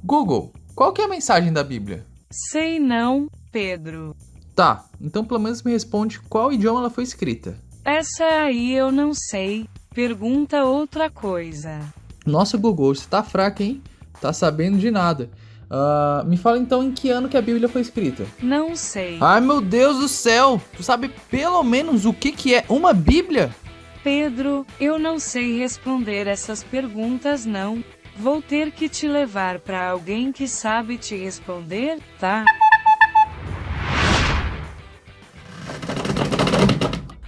Google, qual que é a mensagem da Bíblia? Sei não, Pedro. Tá, então pelo menos me responde qual idioma ela foi escrita. Essa aí eu não sei. Pergunta outra coisa. Nossa, Google, você tá fraco, hein? Tá sabendo de nada. Me fala então em que ano que a Bíblia foi escrita. Não sei. Ai, meu Deus do céu! Tu sabe pelo menos o que é uma Bíblia? Pedro, eu não sei responder essas perguntas não. Vou ter que te levar para alguém que sabe te responder, tá?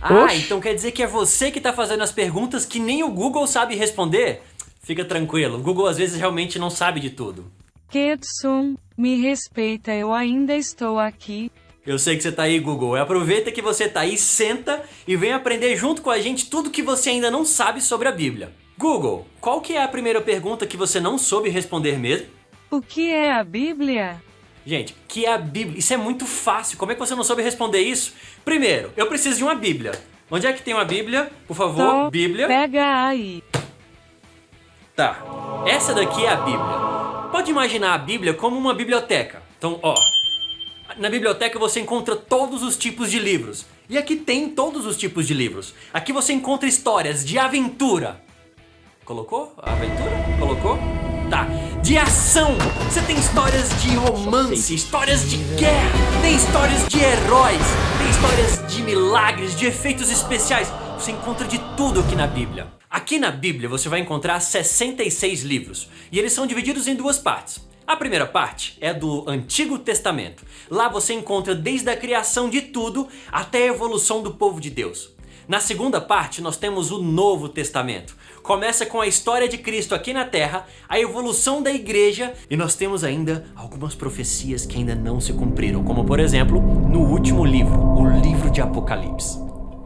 Oxi. Então quer dizer que é você que tá fazendo as perguntas que nem o Google sabe responder? Fica tranquilo, o Google às vezes realmente não sabe de tudo. Kedson, me respeita, eu ainda estou aqui. Eu sei que você tá aí, Google. Aproveita que você tá aí, senta e vem aprender junto com a gente tudo que você ainda não sabe sobre a Bíblia. Google, qual que é a primeira pergunta que você não soube responder mesmo? O que é a Bíblia? Gente, que é a Bíblia? Isso é muito fácil. Como é que você não soube responder isso? Primeiro, eu preciso de uma Bíblia. Onde é que tem uma Bíblia? Por favor, Bíblia. Pega aí. Tá. Essa daqui é a Bíblia. Pode imaginar a Bíblia como uma biblioteca. Então, na biblioteca você encontra todos os tipos de livros. E aqui tem todos os tipos de livros. Aqui você encontra histórias de aventura. Colocou? Aventura? Colocou? Tá. De ação. Você tem histórias de romance, histórias de guerra, tem histórias de heróis, tem histórias de milagres, de efeitos especiais. Você encontra de tudo aqui na Bíblia. Aqui na Bíblia você vai encontrar 66 livros. E eles são divididos em duas partes. A primeira parte é do Antigo Testamento. Lá você encontra desde a criação de tudo até a evolução do povo de Deus. Na segunda parte nós temos o Novo Testamento. Começa com a história de Cristo aqui na Terra, a evolução da igreja e nós temos ainda algumas profecias que ainda não se cumpriram, como por exemplo, no último livro, o livro de Apocalipse.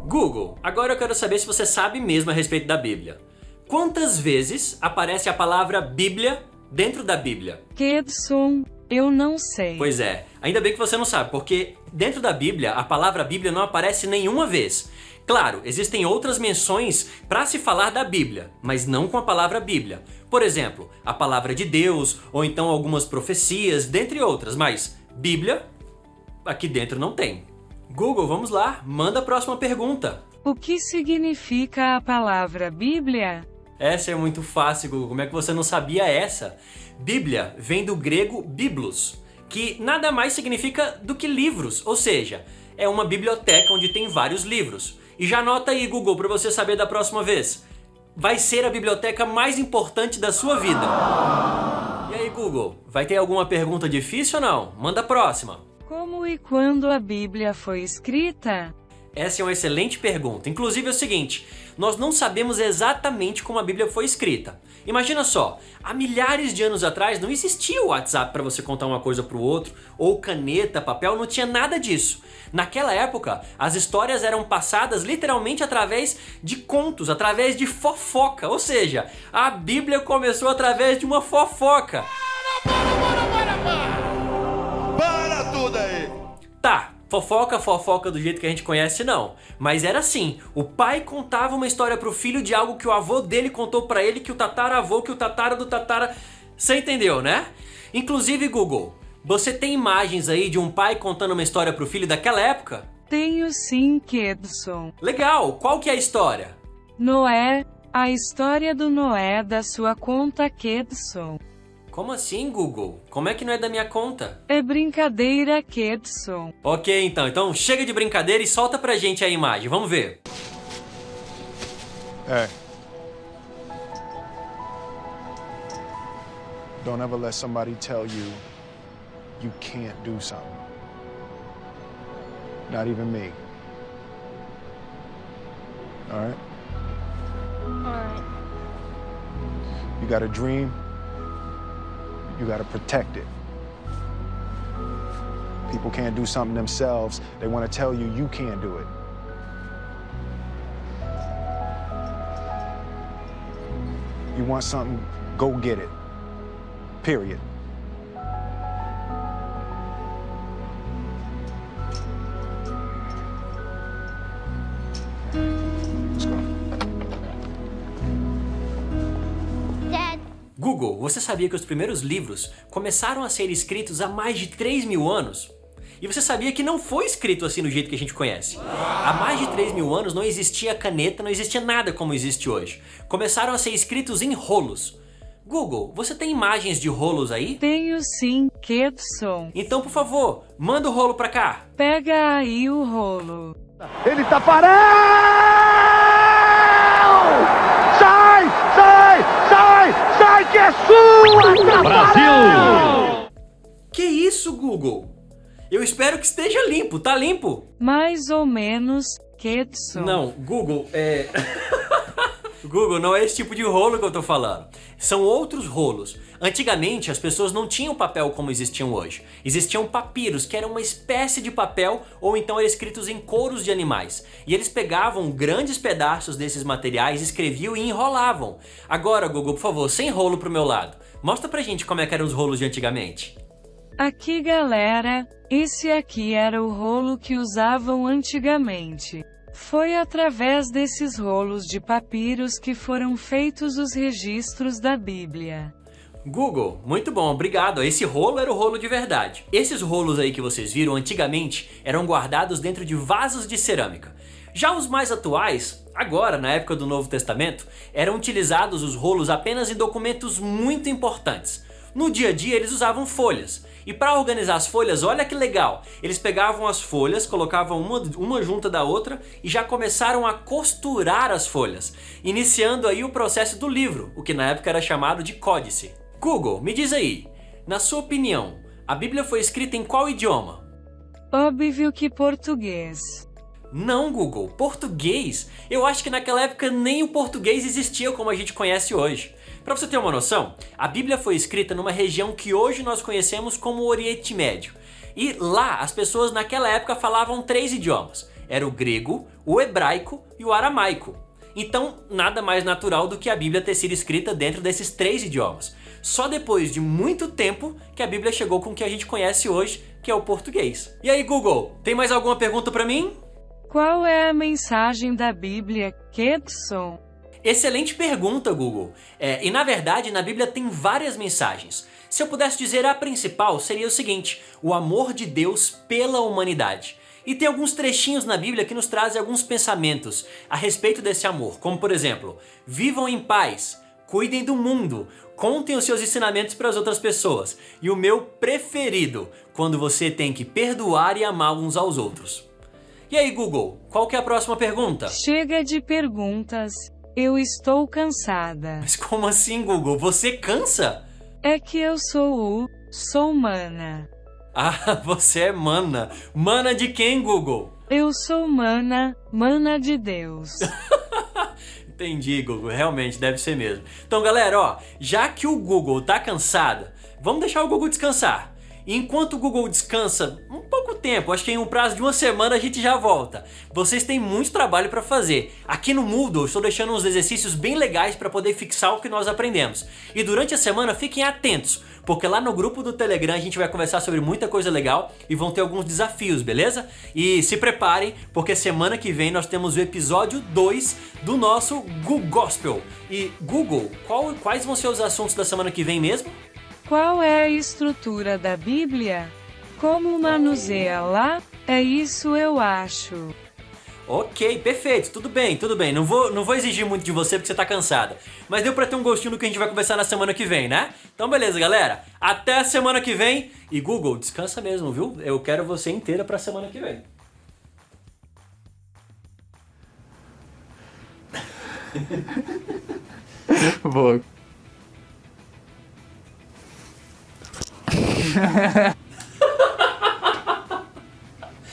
Google, agora eu quero saber se você sabe mesmo a respeito da Bíblia. Quantas vezes aparece a palavra Bíblia dentro da Bíblia? Kedson, eu não sei. Pois é, ainda bem que você não sabe, porque dentro da Bíblia a palavra Bíblia não aparece nenhuma vez. Claro, existem outras menções para se falar da Bíblia, mas não com a palavra Bíblia. Por exemplo, a palavra de Deus, ou então algumas profecias, dentre outras, mas Bíblia aqui dentro não tem. Google, vamos lá, manda a próxima pergunta. O que significa a palavra Bíblia? Essa é muito fácil, Google, como é que você não sabia essa? Bíblia vem do grego biblos, que nada mais significa do que livros, ou seja, é uma biblioteca onde tem vários livros. E já anota aí, Google, para você saber da próxima vez. Vai ser a biblioteca mais importante da sua vida. E aí, Google, vai ter alguma pergunta difícil ou não? Manda a próxima. Como e quando a Bíblia foi escrita? Essa é uma excelente pergunta. Inclusive é o seguinte, nós não sabemos exatamente como a Bíblia foi escrita. Imagina só, há milhares de anos atrás não existia o WhatsApp para você contar uma coisa para o outro, ou caneta, papel, não tinha nada disso. Naquela época, as histórias eram passadas literalmente através de contos, através de fofoca. Ou seja, a Bíblia começou através de uma fofoca. Para tudo aí! Tá, fofoca do jeito que a gente conhece não, mas era assim, o pai contava uma história pro filho de algo que o avô dele contou pra ele, que o tataravô, que o tatara do tatara... Você entendeu, né? Inclusive, Google, você tem imagens aí de um pai contando uma história pro filho daquela época? Tenho sim, Kedson. Legal, qual que é a história? Noé, a história do Noé da sua conta, Kedson. Como assim, Google? Como é que não é da minha conta? É brincadeira, Kedson. Ok, então chega de brincadeira e solta pra gente a imagem, vamos ver. Hey. Don't ever let somebody tell you you can't do something. Not even me. All right? All right. You got a dream, you got to protect it. People can't do something themselves. They want to tell you you can't do it. You want something, go get it. Period. Let's go. Dad, Google, você sabia que os primeiros livros começaram a ser escritos há mais de 3.000 anos? E você sabia que não foi escrito assim do jeito que a gente conhece? Há mais de 3.000 anos não existia caneta, não existia nada como existe hoje. Começaram a ser escritos em rolos. Google, você tem imagens de rolos aí? Tenho sim, Kedson. Então, por favor, manda o rolo pra cá. Pega aí o rolo. Ele tá parado! Sai! Sai! Sai! Sai que é sua! Brasil! Que isso, Google? Eu espero que esteja limpo, tá limpo? Mais ou menos, Kedson. Não, Google, Google, não é esse tipo de rolo que eu tô falando. São outros rolos. Antigamente, as pessoas não tinham papel como existiam hoje. Existiam papiros, que eram uma espécie de papel, ou então eram escritos em couros de animais. E eles pegavam grandes pedaços desses materiais, escreviam e enrolavam. Agora, Google, por favor, sem rolo pro meu lado. Mostra pra gente como é que eram os rolos de antigamente. Aqui, galera, esse aqui era o rolo que usavam antigamente. Foi através desses rolos de papiros que foram feitos os registros da Bíblia. Google, muito bom, obrigado. Esse rolo era o rolo de verdade. Esses rolos aí que vocês viram antigamente eram guardados dentro de vasos de cerâmica. Já os mais atuais, agora na época do Novo Testamento, eram utilizados os rolos apenas em documentos muito importantes. No dia a dia eles usavam folhas. E para organizar as folhas, olha que legal, eles pegavam as folhas, colocavam uma junto da outra e já começaram a costurar as folhas, iniciando aí o processo do livro, o que na época era chamado de códice. Google, me diz aí, na sua opinião, a Bíblia foi escrita em qual idioma? Óbvio que português. Não, Google, português? Eu acho que naquela época nem o português existia como a gente conhece hoje. Para você ter uma noção, a Bíblia foi escrita numa região que hoje nós conhecemos como Oriente Médio. E lá as pessoas naquela época falavam 3 idiomas. Era o grego, o hebraico e o aramaico. Então, nada mais natural do que a Bíblia ter sido escrita dentro desses 3 idiomas. Só depois de muito tempo que a Bíblia chegou com o que a gente conhece hoje, que é o português. E aí, Google, tem mais alguma pergunta para mim? Qual é a mensagem da Bíblia, Kedson? Excelente pergunta, Google. E na verdade, na Bíblia tem várias mensagens. Se eu pudesse dizer a principal, seria o seguinte: o amor de Deus pela humanidade. E tem alguns trechinhos na Bíblia que nos trazem alguns pensamentos a respeito desse amor, como por exemplo, vivam em paz, cuidem do mundo, contem os seus ensinamentos para as outras pessoas. E o meu preferido, quando você tem que perdoar e amar uns aos outros. E aí, Google, qual que é a próxima pergunta? Chega de perguntas. Eu estou cansada. Mas como assim, Google? Você cansa? É que eu sou mana. Ah, você é mana. Mana de quem, Google? Eu sou mana de Deus. Entendi, Google. Realmente, deve ser mesmo. Então, galera, ó, já que o Google tá cansado, vamos deixar o Google descansar. E enquanto o Google descansa um pouco tempo, acho que em um prazo de 1 semana a gente já volta. Vocês têm muito trabalho para fazer. Aqui no Moodle eu estou deixando uns exercícios bem legais para poder fixar o que nós aprendemos. E durante a semana fiquem atentos, porque lá no grupo do Telegram a gente vai conversar sobre muita coisa legal e vão ter alguns desafios, beleza? E se preparem, porque semana que vem nós temos o episódio 2 do nosso Google Gospel. E Google, quais vão ser os assuntos da semana que vem mesmo? Qual é a estrutura da Bíblia? Como manuseia lá? É isso eu acho. Ok, perfeito, tudo bem. Não vou exigir muito de você porque você tá cansada. Mas deu pra ter um gostinho do que a gente vai conversar na semana que vem, né? Então beleza, galera. Até a semana que vem. E Google, descansa mesmo, viu? Eu quero você inteira pra semana que vem. Boa.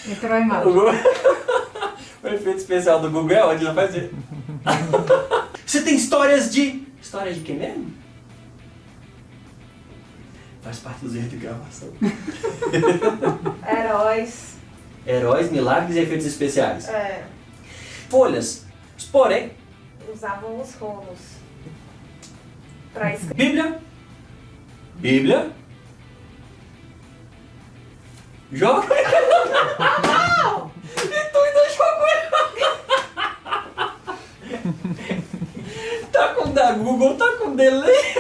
Entrou a imagem. O efeito especial do Google é onde vai fazer. Você tem histórias de... História de quem mesmo? Faz parte dos erros de gravação. Heróis. Heróis, milagres e efeitos especiais. É, Folhas. Porém, usavam os rolos pra escrever. Bíblia. Joga. E tu ainda jogou. Tá com da Google, tá com delay.